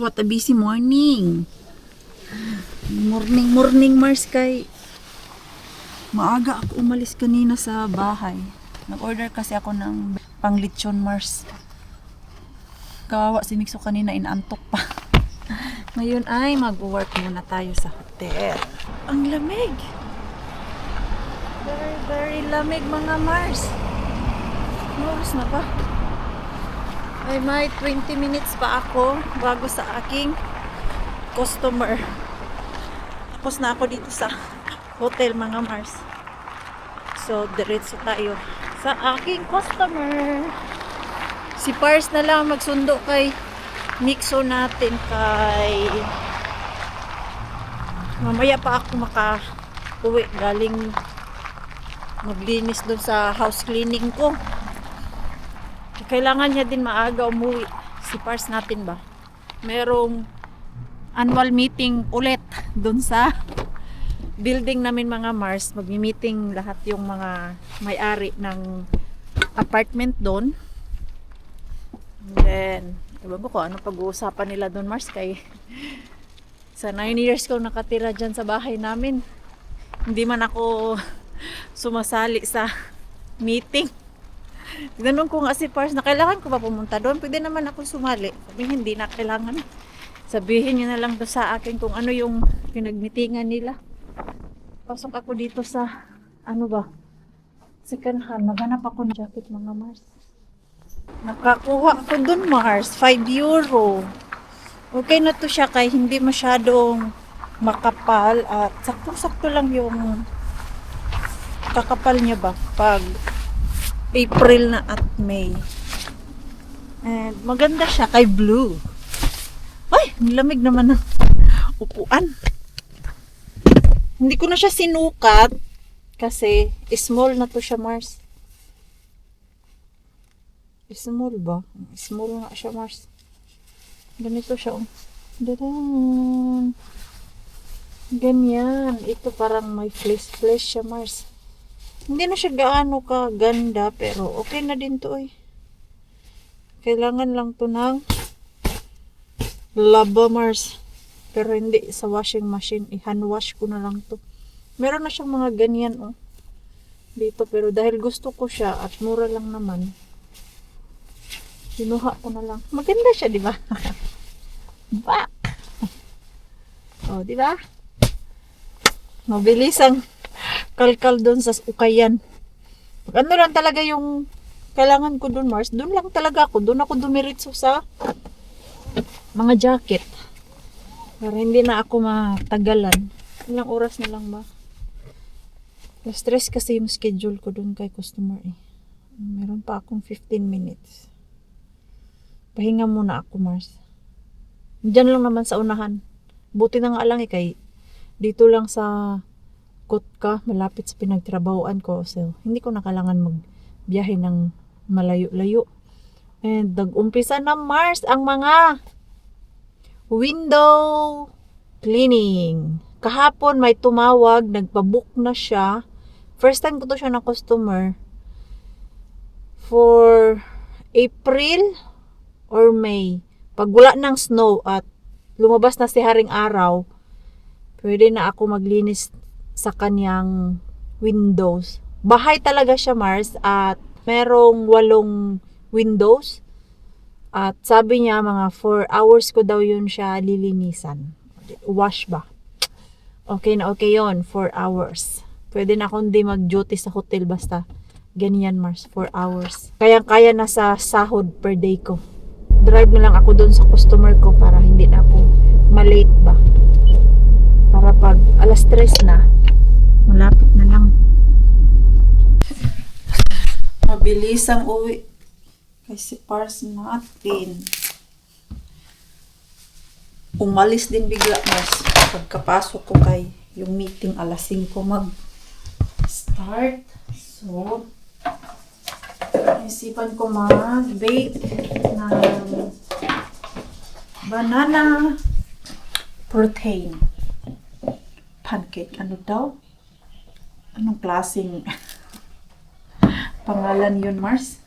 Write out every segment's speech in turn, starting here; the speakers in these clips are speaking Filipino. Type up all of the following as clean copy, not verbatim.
What a busy morning. Morning Mars kay maaga ako umalis kanina sa bahay. Nag-order kasi ako ng panglitsyon Mars. Kawawa si Mikso kanina, inaantok pa. Ngayon ay mag-work muna tayo sa hotel. Ang lamig. Very, very lamig mga Mars. Oras na ba? Ay may 20 minutes pa ako bago sa aking customer. Tapos na ako dito sa hotel mga Mars. So, diretso tayo sa aking customer. Si Pars na lang magsundo kay Mikso natin kay mamaya pa ako maka-uwi galing maglinis doon sa house cleaning ko. Kailangan niya din maaga umuwi si Pars natin ba. Merong annual meeting ulit doon sa building namin mga Mars. Magmi-meeting lahat yung mga may-ari ng apartment doon. And then, ewan ko kung ano pag-uusapan nila doon Mars kay sa 9 years ko nakatira dyan sa bahay namin. Hindi man ako sumasali sa meeting. Tinanong ko nga si Pars na kailangan ko ba pumunta doon? Pwede naman ako sumali. Sabi hindi na kailangan. Sabihin niyo na lang doon sa akin kung ano yung pinagmitingan nila. Pasok ako dito sa ano ba? Second hand. Naghanap ako ng jacket mga Mars. Nakakuha ako doon Mars. 5 euro. Okay na to siya kay hindi masyadong makapal at sakto-sakto lang yung kakapal niya ba pag April na at May. And maganda siya kay blue. Ay, nilamig naman ng upuan. Hindi ko na siya sinukat kasi small na to siya Mars. Small ba? Small nga siya Mars. Ganito siya. Dadan. Ganyan. Ito parang may flesh siya Mars. Hindi na siya gaano ka ganda pero okay na din to eh. Kailangan lang to ng laba Mars. Pero hindi sa washing machine. I-hand wash ko na lang to. Meron na siyang mga ganyan oh. Dito pero dahil gusto ko siya at mura lang naman. Sinuha ko na lang. Maganda siya, di ba? Back. Oh, di ba? Mabilis ang kalkal doon sa ukayan. Pag ano lang talaga yung kailangan ko doon, Mars, doon lang talaga ako. Doon ako dumiritso sa mga jacket. Para hindi na ako matagalan. Ilang oras na lang ba? Na-stress kasi yung schedule ko doon kay customer eh. Meron pa akong 15 minutes. Pahinga muna ako, Mars. Diyan lang naman sa unahan. Buti na nga lang eh, kay dito lang sa Kotka, malapit sa pinagtrabahoan ko. So, hindi ko na kailangan magbiyahe ng malayo-layo. And nag-umpisa na, Mars, ang mga window cleaning. Kahapon may tumawag, nagpabook na siya. First time ko to siya ng customer. For April or May, pag wala ng snow at lumabas na si haring araw, pwede na ako maglinis sa kanyang windows. Bahay talaga siya Mars at merong 8 windows at sabi niya mga 4 hours ko daw yun siya lilinisan. Wash ba? Okay na okay yon 4 hours. Pwede na akong di mag-duty sa hotel basta ganyan Mars, 4 hours. Kaya na sa sahod per day ko. Drive na lang ako doon sa customer ko para hindi na ako malate ba. Para pag alas 3 na, malapit na lang. Mabilis ang uwi. Kasi Pars natin. Umalis din bigla Mars. Pagkapasok ko kay yung meeting alas 5 mag-start. So, isipan ko mag-bake ng banana protein pancake. Ano daw? Anong klaseng pangalan yun, Mars?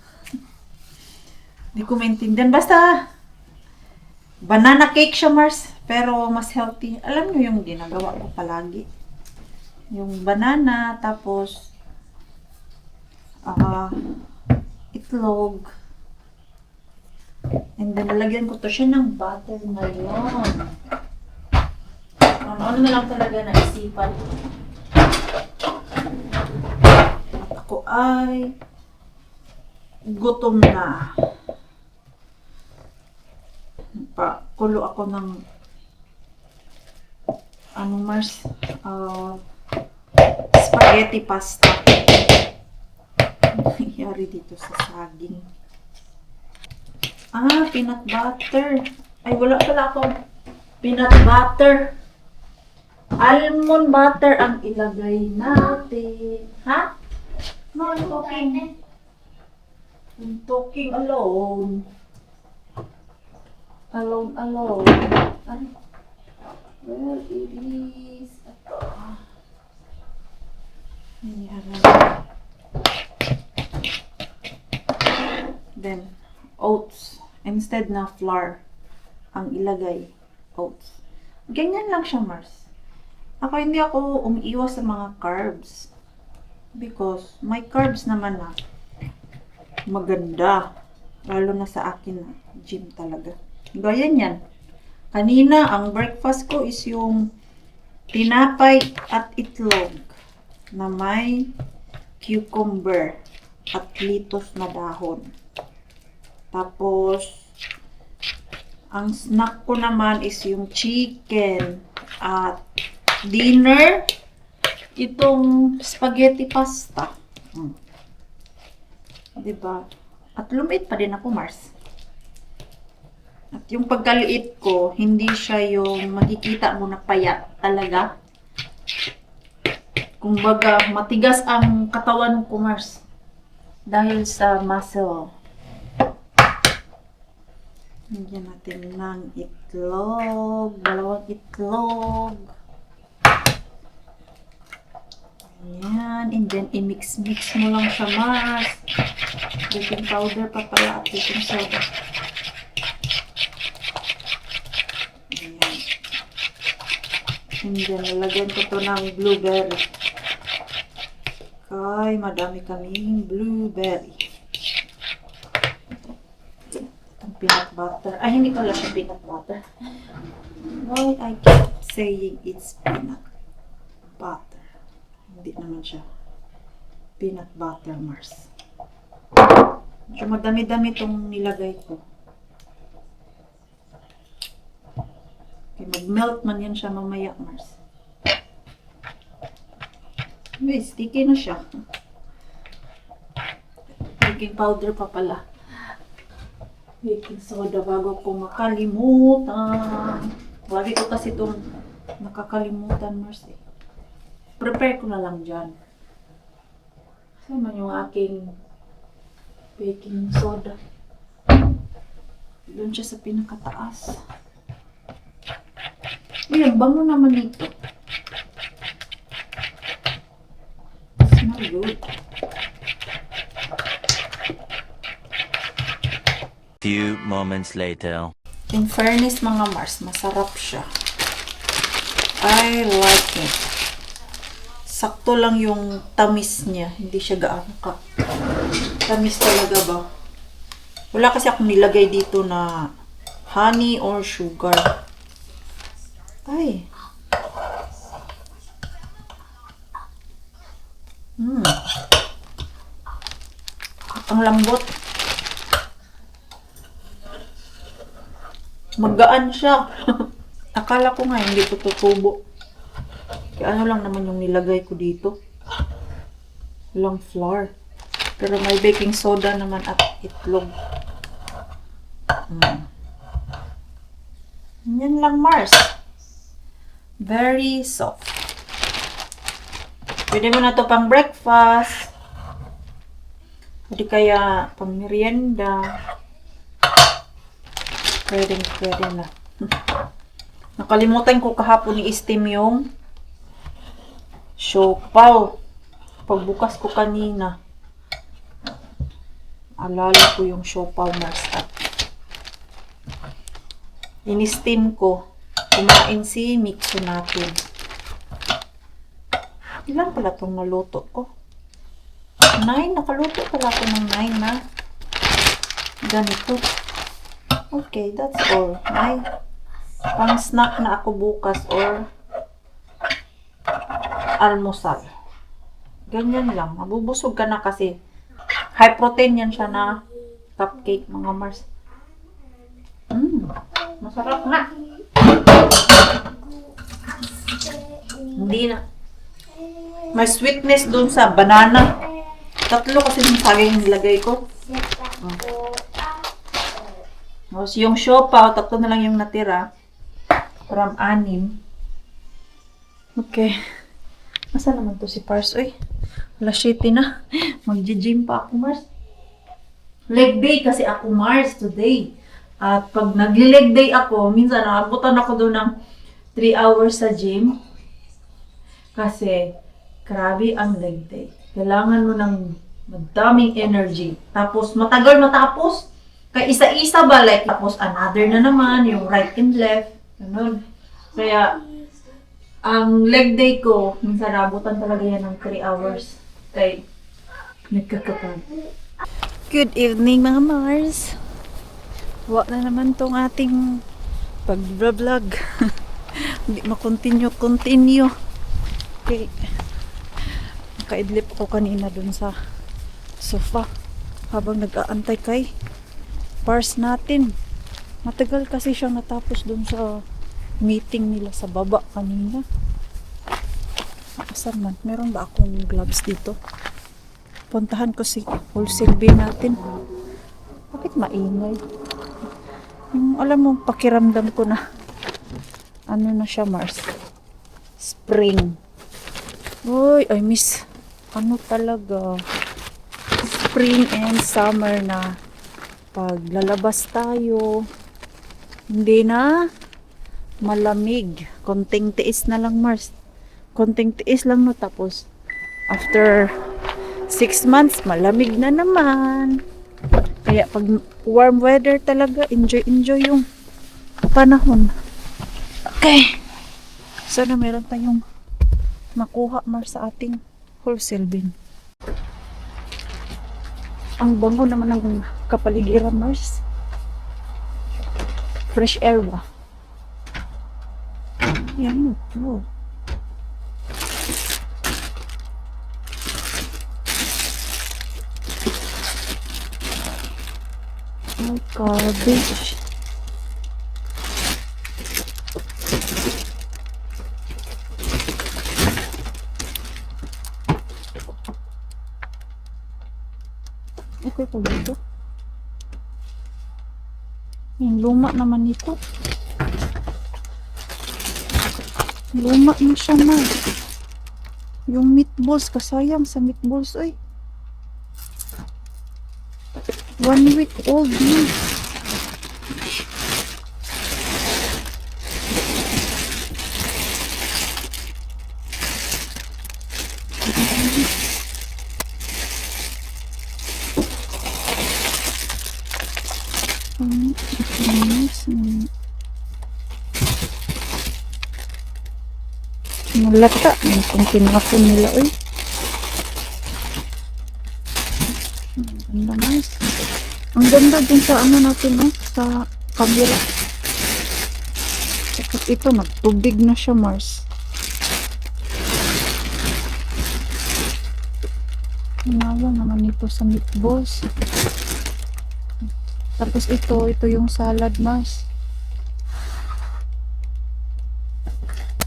Hindi ko maintindihan. Basta Banana cake siya, Mars. Pero mas healthy. Alam niyo yung ginagawa ko palagi. Yung banana, tapos ah itlog. And then, nalagyan ko to siya ng butter ngayon. Ano na lang talaga naisipan. At ako ay gutom na. Pakulo ako ng Mars? Spaghetti pasta. Ano nangyari dito sa saging? Peanut butter. Ay, wala pala akong peanut butter. Almond butter ang ilagay natin. Ha? No, I'm talking. I'm talking alone. Alone. Ano? Well, it is. Ito. Ayan. Then, oats. Instead na flour ang ilagay. Oats. Ganyan lang siya, Mars. Hindi ako umiiwas sa mga carbs. Because, may carbs naman na maganda. Lalo na sa akin na gym talaga. Gaya niyan. Kanina, ang breakfast ko is yung tinapay at itlog na may cucumber at lettuce na dahon. Tapos, ang snack ko naman is yung chicken. At dinner, itong spaghetti pasta. Diba? At lumit pa din ako, Mars. At yung pagkaliit ko, hindi siya yung makikita mo na payat talaga. Kumbaga, matigas ang katawan ko, Mars. Dahil sa muscle. Lagyan natin ng itlog. 2 itlog. Ayan. And then, i-mix-mix mo lang siya, Mars. Baking powder pa pala at baking soda. Ayan. And then, nalagyan ko to ng blueberry. Kay, madami kaming blueberry. Peanut butter. Hindi pala siya peanut butter. Why I keep saying it's peanut butter? Hindi naman siya peanut butter, Mars. So, madami-dami itong nilagay ko. Okay, mag-melt man yan siya mamaya, Mars. Sticky na siya. Baking powder pa pala. Baking soda bago ko makalimutan. Lagi ko kasi itong nakakalimutan, Mars. Prepare ko na lang dyan. Saan man yung aking baking soda? Doon siya sa pinakataas. Uy, ang bango naman ito. Smell good. Few moments later. In fairness, mga Mars, masarap siya. I like it. Sakto lang yung tamis niya. Hindi siya gaano ka. Tamis talaga ba? Wala kasi akong nilagay dito na honey or sugar. Ay. Ang lambot. Magaan siya. Akala ko nga hindi ko tutubo. Kaya ano lang naman yung nilagay ko dito. Walang flour. Pero may baking soda naman at itlog. Yan lang, Mars. Very soft. Pwede mo na to pang breakfast. Pwede kaya pang merienda. Pwede na. Nakalimutan ko kahapon i-steam yung siopaw. Pagbukas ko kanina, alala ko yung siopaw, Mars. in-steam ko. Kumain si Mixo natin. Ilan pala itong naluto ko? 9. Nakaluto pala ako ng 9 na ganito. Okay, that's all. May pang snack na ako bukas or almusal. Ganyan lang. Mabubusog ka na kasi high protein yan siya na cupcake, mga Mars. Masarap nga. Hindi na. May sweetness dun sa banana. 3 kasi yung saging nilagay ko. Tapos yung siopaw, 3 na lang yung natira. From 6. Okay. Asa naman to si Pars? Uy, alas 7 na. Magji-gym pa ako, Mars. Leg day kasi ako, Mars, today. At pag nagli-leg day ako, minsan nakabutan ako doon ng 3 hours sa gym. Kasi, grabe ang leg day. Kailangan mo ng madaming energy. Tapos, matagal matapos. Kaya isa-isa ba, like, tapos another na naman, yung right and left. Ganun. Kaya, ang leg day ko, minsan nabutan talaga yan ng 3 hours. Kaya, nagkakapag. Good evening, mga Mars. Wala na naman tong ating pag-vlog. Hindi ma-continue. Okay. Nakaidlip ako kanina dun sa sofa habang nag-aantay kay Pars natin. Matagal kasi siyang natapos dun sa meeting nila sa baba kanina. Asan man? Meron ba akong gloves dito? Puntahan ko si wholesale bin natin. Bakit maingay? Yung alam mo, pakiramdam ko na ano na siya, Mars? Spring. Uy, I miss ano talaga? Spring and summer na pag lalabas tayo. Hindi na malamig. Konting tiis na lang, Mars. Konting tiis lang, no? Tapos, after 6 months, malamig na naman. Kaya, pag warm weather talaga, enjoy yung panahon. Okay. Sana meron tayong makuha, Mars, sa ating wholesale bin. Ang bango naman ng kapaligiran, Mars. Fresh air ba? Yan ito. Oh, garbage. Okay pa dito. Yung luma naman ito. Luma na siya, na. Yung meatballs, kasayang sa meatballs, oy. 1 week old na. Malata. Kung kinakon nila, oy. Ang ganda, guys. Ang ganda din sa ano natin, oh, sa camera. Saka ito, nagtubig na siya, Mars. Nawa naman ito sa meatballs. Tapos ito yung salad, Mars.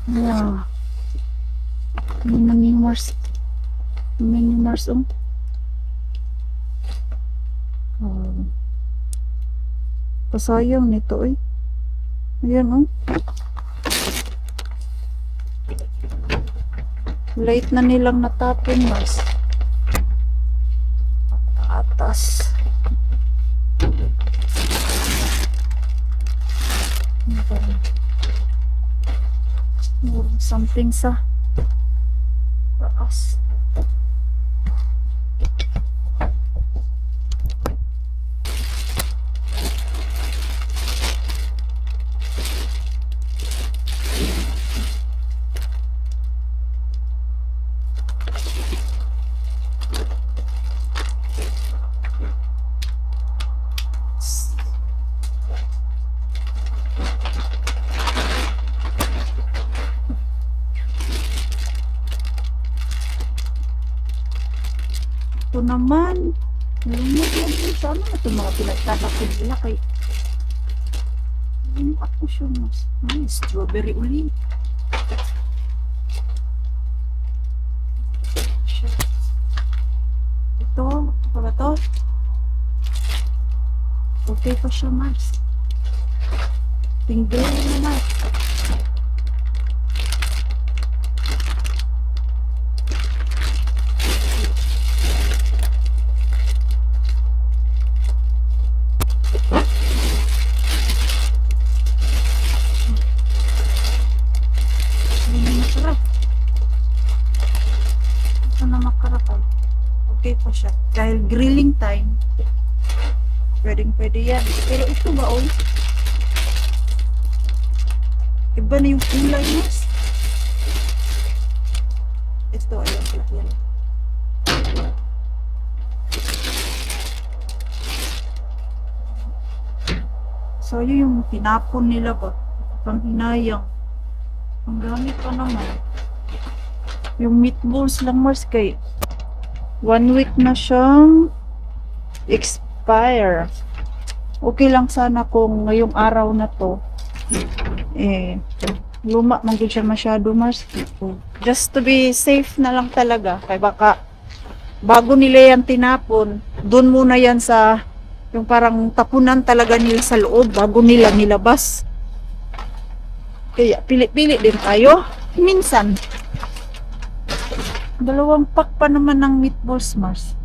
Yeah. Menu Mars, oh. Pasayang nito, eh. Ayan, oh. Late na nilang natapon, Mars. Atas. Something sa taas. naman. Lumot lang yun. Sana na ito mga pinagtatakot nila kay... Ano ako siya mas? Ay, strawberry uli. Ito ba to? Okay pa siya, Mars. Tingnan naman. Ito na makarapal. Okay pa siya. Dahil grilling time, pwede yan. Pero ito ba, oh? Iba na yung kulay, Mas. Ito, ayan, yan. So, yun yung tinapon nila ba? Pang hinayang. Ang gamit pa naman. Yung meatballs lang, Mars, kay 1 week na siyang expire. Okay lang sana kung ngayong araw na to luma man gyud siya masyado, Mars. Just to be safe na lang talaga. Kaya baka bago nila yan tinapon, dun muna yan sa yung parang tapunan talaga nila sa loob bago nila nilabas. Kaya pili-pili din tayo. Minsan, 2 pack pa naman ng meatballs, Mars.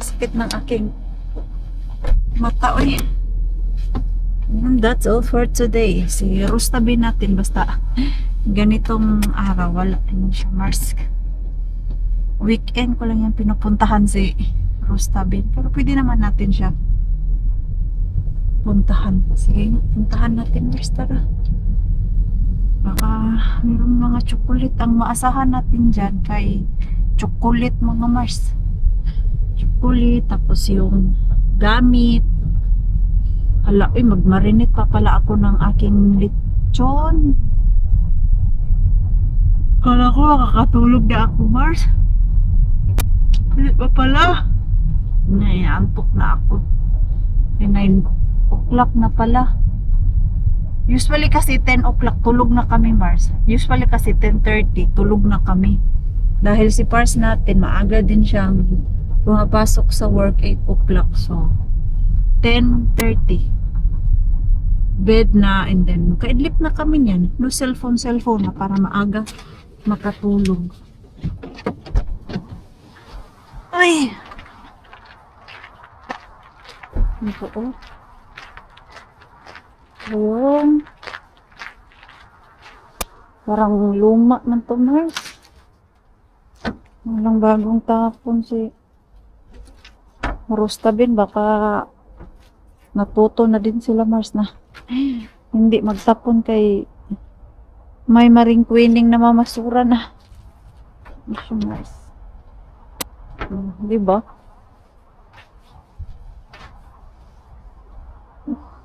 Sakit ng aking mata, oy. And that's all for today. Si Rustabi natin, basta ganitong araw, wala naman siya, Mars. Weekend ko lang yan pinupuntahan si Rustabi. Pero pwede naman natin siya puntahan. Sige, puntahan natin, Mars, tara. Baka mayroong mga chocolate ang maasahan natin dyan kay chocolate, mga Mars. Chocolate, tapos yung gamit. Hala, magmarinate pa pala ako ng aking lechon. Kala ko makakatulog na ako, Mars. Hindi pa pala. Antok na ako. 9 o'clock na pala. Usually kasi 10 o'clock tulog na kami, Mars. Usually kasi 10:30 tulog na kami. Dahil si Pars natin maaga din siyang pumapasok sa work 8 o'clock. So 10:30 bed na, and then kaidlip na kami niyan. No cellphone na para maaga makatulog. Ay! Ito, oh. Ayun. Parang luma man to, Mars. Walang bagong tapon si Rustabin. Baka natuto na din sila, Mars, na hindi magtapon kay may maring queening na mamasura na. Ito, Mars. Diba?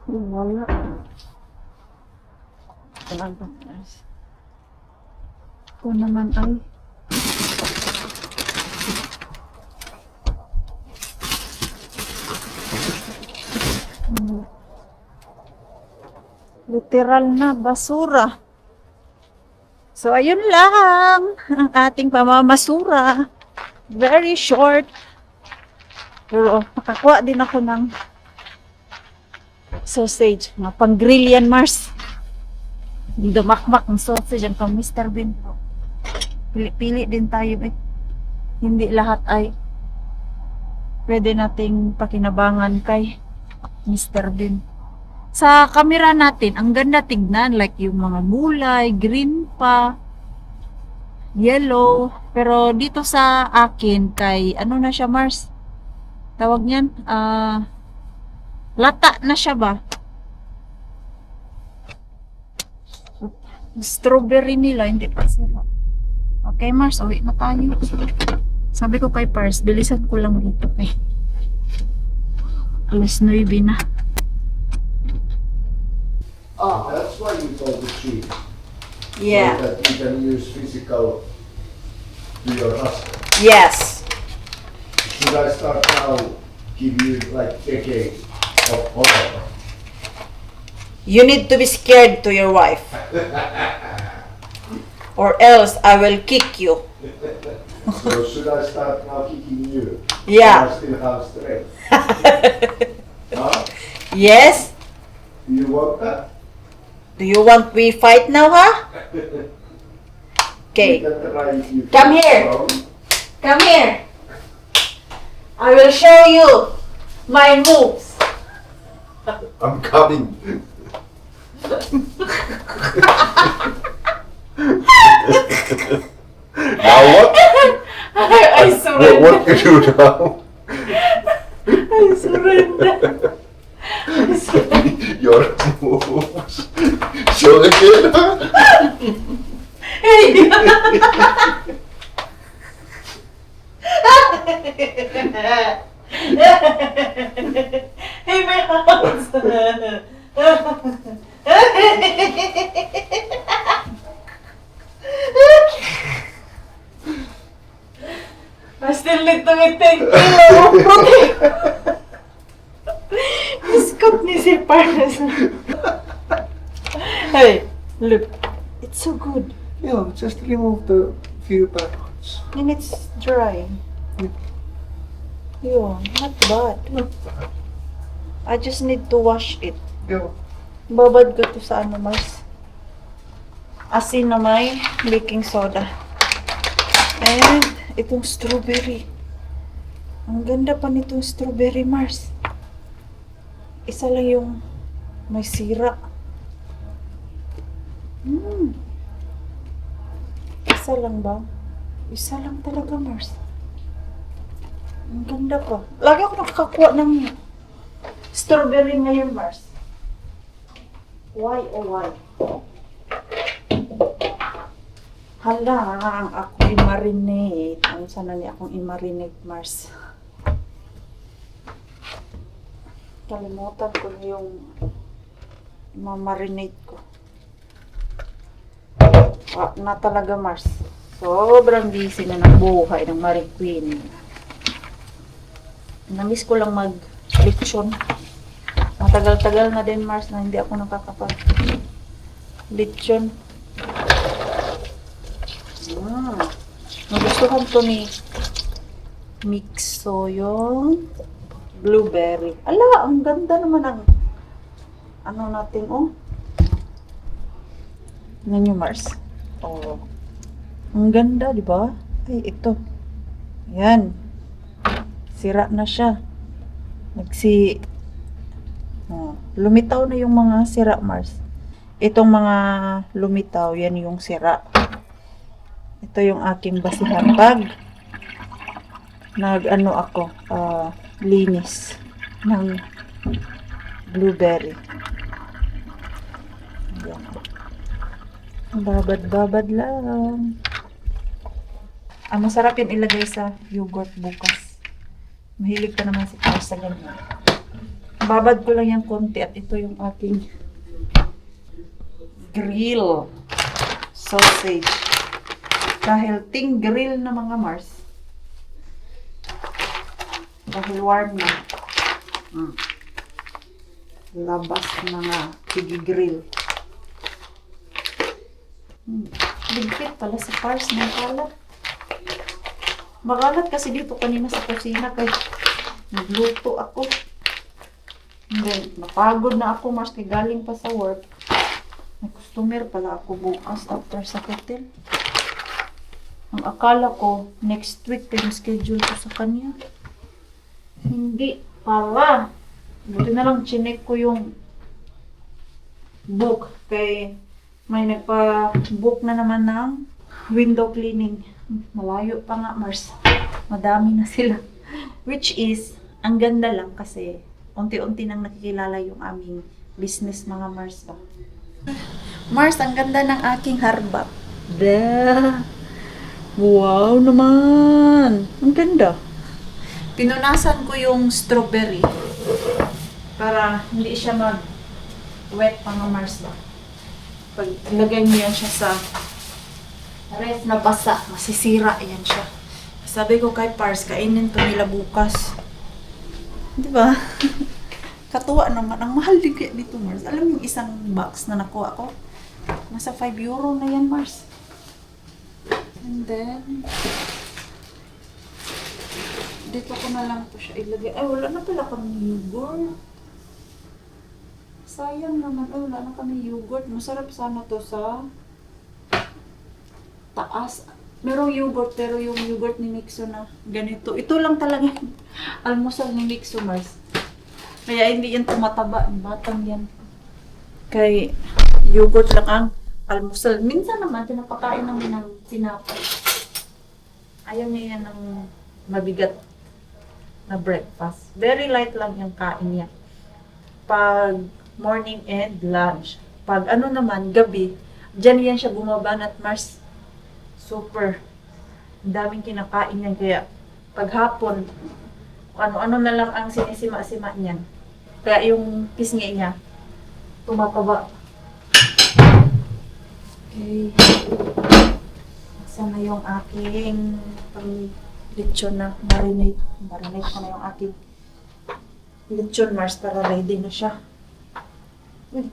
Wala. Ito naman ay literal na basura. So, ayun lang ang ating pamamasura. Very short. Pero, makakuha din ako ng sausage. Mga pang-grill yan, Mars. Dumakmak ng sausage ang pang Mr. Bean. Pili-pili din tayo. Hindi lahat ay pwede nating pakinabangan kay Mr. Bean. Sa camera natin, ang ganda tignan. Like yung mga gulay, green pa, yellow. Pero dito sa akin, kay ano na siya, Mars? Tawag niyan? Lata na siya ba? Strawberry nila, hindi pa sila. Okay, Mars, uwi na tayo. Sabi ko kay Pars, bilisan ko lang dito kay 9:00 na. That's why you told the chief. Yeah. So that you can use physical to your husband. Yes. should I start now give you like decade of horror? You need to be scared to your wife. Or else I will kick you. So should I start now kicking you? Yeah. I still have strength. Huh? Yes? Do you want that? Do you want we fight now, huh? We Okay. can try if you Come feel here. strong. Come here. I will show you my moves. I'm coming. Now what? I surrender. What you do now? I surrender. Your moves. Show again. Hey! Hey, my house! I still need to be 10 kilo. Biskot ni si Paris. Hey, look. It's so good. Yeah, just remove the few patterns. And it's dry. Yeah, not bad. Not bad. I just need to wash it. Yeah. Babad ko to sa ano, Mars. Asin na may baking soda. And itong strawberry. Ang ganda pa nitong strawberry, Mars. Isa lang yung may sira. Isa lang ba? Isa lang talaga, Mars. Ang ganda pa. Lagi ako nakakakuha ng strawberry ngayon, Mars. Why oh why? Hala, ang ako i-marinate. Ano sana niya akong i-marinate, Mars? Kalimutan ko na yung ma-marinate ko. Na talaga, Mars. Sobrang busy na ng buhay ng Marie Queen. Namiss ko lang mag-lechon. Matagal-tagal na din, Mars, na hindi ako nakakapag-lechon. Nagustuhan ko ni Mixo yung blueberry. Ala, ang ganda naman ang ano natin, oh. Tingnan nyo, Mars. Oh. Ang ganda, di ba? Ay, ito. Yan. Sira na siya. Lumitaw na yung mga sira, Mars. Itong mga lumitaw, yan yung sira. Ito yung aking basihan pag linis ng blueberry. Yan. Babad-babad lang. Masarap yan ilagay sa yogurt bukas. Mahilig ka naman si Pars sa ganyan. Babad ko lang yung konti at ito yung aking grill sausage. Dahil ting grill na mga Mars. Dahil warm na. Labas mga pigi-grill. Ligpit pala sa Pars ng kalat. Makalat kasi dito kanina sa kusina kaya nagluto ako. And then, napagod na ako, Mars, kay galing pa sa work. May customer pala ako bukas after sa hotel. Ang akala ko, next week pa yung schedule ko sa kanya. Hindi pala. Buti na lang chinek ko yung book. Kay may nagpa-book na naman ng window cleaning. Malayo pa nga, Mars. Madami na sila. Which is, ang ganda lang kasi unti-unti nang nakikilala yung aming business, mga Mars ba. Mars, ang ganda ng aking harbap. Wow naman! Ang ganda. Pinunasan ko yung strawberry para hindi siya mag-wet, mga Mars ba. Pag ilagay mo yan siya sa ref na basa, masisira yan siya. Kasi Sabi ko kay Pars, kainin to nila bukas. Di ba? Katuwa naman. Ang mahal din kaya dito, Mars. Alam mo yung isang box na nakuha ko? Nasa 5 euro na yan, Mars. And then, dito ko na lang to siya ilagay. Ay, wala na pala kami yogurt. Sayang naman. Ay, wala na kami yogurt. Masarap sana to sa taas. Merong yogurt, pero yung yogurt ni Mixo na ganito. Ito lang talaga yung almusal ni Mixo, Mars. Kaya hindi yan tumataba. Batang yan. Kay yogurt lang ang almusal. Minsan naman, pinapakain namin ng tinapay. Ayaw niya yan ng mabigat na breakfast. Very light lang yung kain niya. Pag morning and lunch. Pag ano naman, gabi, dyan yan siya bumaban at Mars. Super. Ang daming kinakain yan. Kaya paghapon, ano-ano na lang ang sinisima-sima niyan. Kaya yung pisngi niya, tumataba. Okay. Saan na yung aking lechon na marinate. Marinate ko na yung aking lechon, Mars, para ready na siya. Uy.